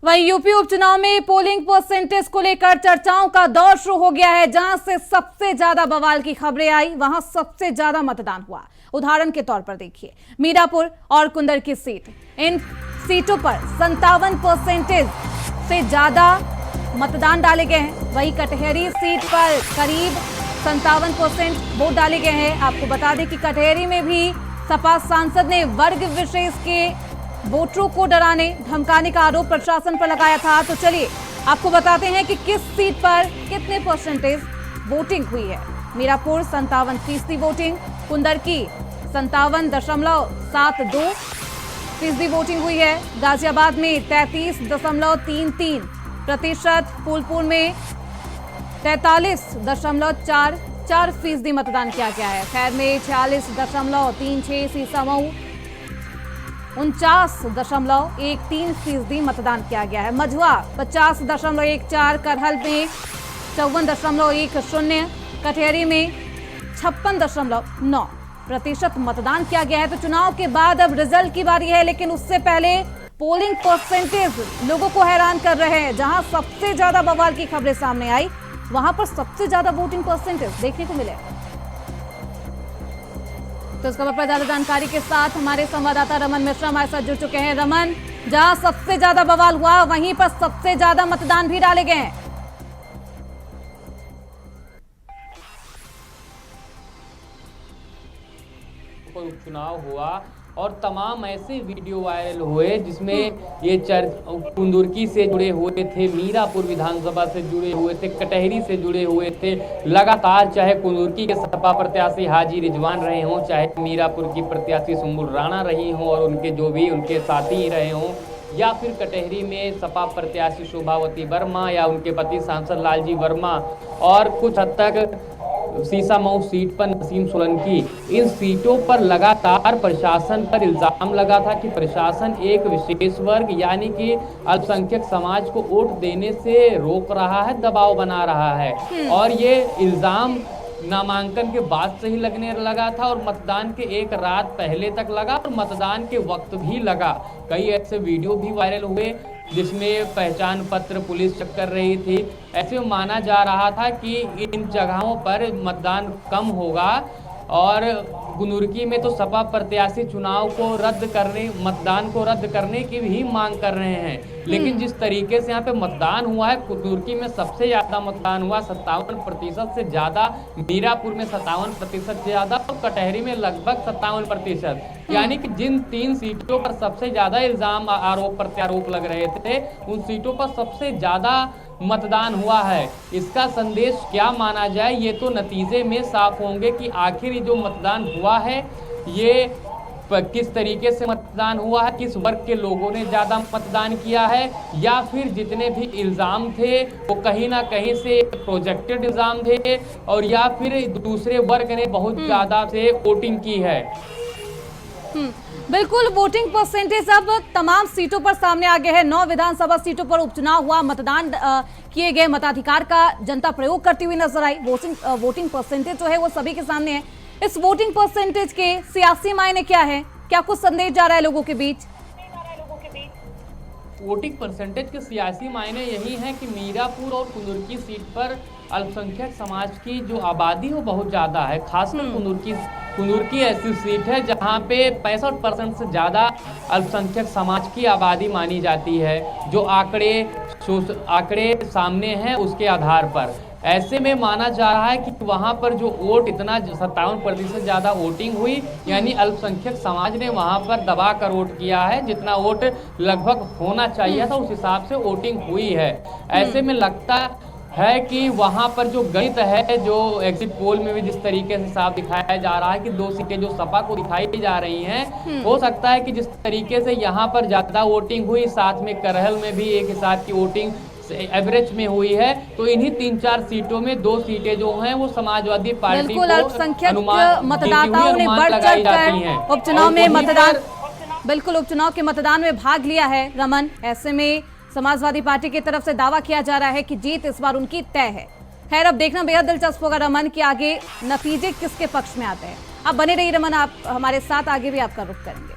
वहीं यूपी उपचुनाव में पोलिंग परसेंटेज को लेकर चर्चाओं का दौर शुरू हो गया है। जहां से सबसे ज्यादा बवाल की खबरें आई वहां सबसे ज्यादा मतदान हुआ। उदाहरण के तौर पर देखिए मीरापुर और कुंदर की सीट, इन सीटों पर 57% से ज्यादा मतदान डाले गए हैं। वहीं कटहरी सीट पर करीब 57% वोट डाले गए हैं। आपको बता दें कि कटहरी में भी सपा सांसद ने वर्ग विशेष के वोटरों को डराने धमकाने का आरोप प्रशासन पर लगाया था। तो चलिए आपको बताते हैं कि किस सीट पर कितने परसेंटेज वोटिंग हुई है। मीरापुर 57% वोटिंग, कुंदर की 57.72% वोटिंग हुई है। गाजियाबाद में 33.33%, फूलपुर में 43.44% मतदान किया गया है। खैर में 46.36%, सीसामऊ 49.13% मतदान किया गया है। मझुआ 50.14%, करहल में 54.10%, कटहरी में 56.9% मतदान किया गया है। तो चुनाव के बाद अब रिजल्ट की बारी है, लेकिन उससे पहले पोलिंग परसेंटेज लोगों को हैरान कर रहे हैं। जहां सबसे ज्यादा बवाल की खबरें सामने आई वहां पर सबसे ज्यादा वोटिंग परसेंटेज देखने को मिले। तो इस खबर पर ज्यादा जानकारी के साथ हमारे संवाददाता रमन मिश्रा हमारे साथ जुड़ चुके हैं। रमन, जहां सबसे ज्यादा बवाल हुआ वहीं पर सबसे ज्यादा मतदान भी डाले गए हैं। उपचुनाव हुआ और तमाम ऐसे वीडियो वायरल हुए जिसमें ये कुंदुरकी से जुड़े हुए थे, मीरापुर विधानसभा से जुड़े हुए थे, कटहरी से जुड़े हुए थे। लगातार चाहे कुंदुरकी के सपा प्रत्याशी हाजी रिजवान रहे हों, चाहे मीरापुर की प्रत्याशी सुम्बुल राणा रही हों और उनके जो भी उनके साथी रहे हों, या फिर कटहरी में सपा प्रत्याशी शोभावती वर्मा या उनके पति सांसद लालजी वर्मा और कुछ हद तक सीसामऊ सीट पर नसीम सोलंकी, इन सीटों पर लगातार प्रशासन पर इल्जाम लगा था कि प्रशासन एक विशेष वर्ग यानी कि अल्पसंख्यक समाज को वोट देने से रोक रहा है, दबाव बना रहा है। और ये इल्जाम नामांकन के बाद से ही लगने लगा था और मतदान के एक रात पहले तक लगा और मतदान के वक्त भी लगा। कई ऐसे वीडियो भी वायरल हुए जिसमें पहचान पत्र पुलिस चेक कर रही थी। ऐसे में माना जा रहा था कि इन जगहों पर मतदान कम होगा और कुंदुरकी में तो सपा प्रत्याशी चुनाव को रद्द करने, मतदान को रद्द करने की भी मांग कर रहे हैं। लेकिन जिस तरीके से यहाँ पे मतदान हुआ है, कुंदुरकी में सबसे ज्यादा मतदान हुआ 57% से ज्यादा, मीरापुर में 57% से ज्यादा और कटहरी में लगभग 57%। यानी कि जिन 3 सीटों पर सबसे ज्यादा इल्जाम आरोप प्रत्यारोप लग रहे थे, उन सीटों पर सबसे ज्यादा मतदान हुआ है। इसका संदेश क्या माना जाए, ये तो नतीजे में साफ होंगे कि आखिर जो मतदान हुआ है ये किस तरीके से मतदान हुआ है, किस वर्ग के लोगों ने ज्यादा मतदान किया है, या फिर जितने भी इल्जाम थे वो कहीं ना कहीं से प्रोजेक्टेड इल्जाम थे और या फिर दूसरे वर्ग ने बहुत ज्यादा से वोटिंग की है। बिल्कुल, वोटिंग परसेंटेज अब तमाम सीटों पर सामने आ गए हैं। 9 विधानसभा सीटों पर उपचुनाव हुआ, मतदान किए गए, मताधिकार का जनता प्रयोग करती हुई नजर आई। वोटिंग परसेंटेज जो है वो सभी के सामने है। इस वोटिंग परसेंटेज के सियासी मायने क्या है, क्या कुछ संदेश जा रहा है लोगों के बीच? वोटिंग परसेंटेज के सियासी मायने यही हैं कि मीरापुर और कुंदुरकी सीट पर अल्पसंख्यक समाज की जो आबादी हो बहुत ज़्यादा है। खासकर कुंदुरकी ऐसी सीट है जहां पे 65% से ज़्यादा अल्पसंख्यक समाज की आबादी मानी जाती है, जो आंकड़े सामने हैं उसके आधार पर। ऐसे में माना जा रहा है कि वहां पर जो वोट इतना 57% ज़्यादा वोटिंग हुई, यानी अल्पसंख्यक समाज ने वहां पर दबा कर वोट किया है। जितना वोट लगभग होना चाहिए था उस हिसाब से वोटिंग हुई है। ऐसे में लगता है कि वहां पर जो गणित है, जो एग्जिट पोल में भी जिस तरीके से साफ दिखाया जा रहा है कि 2 सीटें जो सपा को दिखाई जा रही हैं, हो सकता है कि जिस तरीके से यहाँ पर ज्यादा वोटिंग हुई, साथ में करहल में भी एक हिसाब की वोटिंग एवरेज में हुई है, तो इन्हीं 3-4 सीटों में 2 सीटें जो हैं वो समाजवादी पार्टी को अल्पसंख्यक मतदाताओं ने बढ़ चढ़कर उपचुनाव में उपचुनाव के मतदान में भाग लिया है। रमन, ऐसे में समाजवादी पार्टी की तरफ से दावा किया जा रहा है कि जीत इस बार उनकी तय है। खैर, अब देखना बेहद दिलचस्प होगा रमन कि आगे नतीजे किसके पक्ष में आते हैं। आप बने रहिए रमन, आप हमारे साथ आगे भी आपका रुख करेंगे।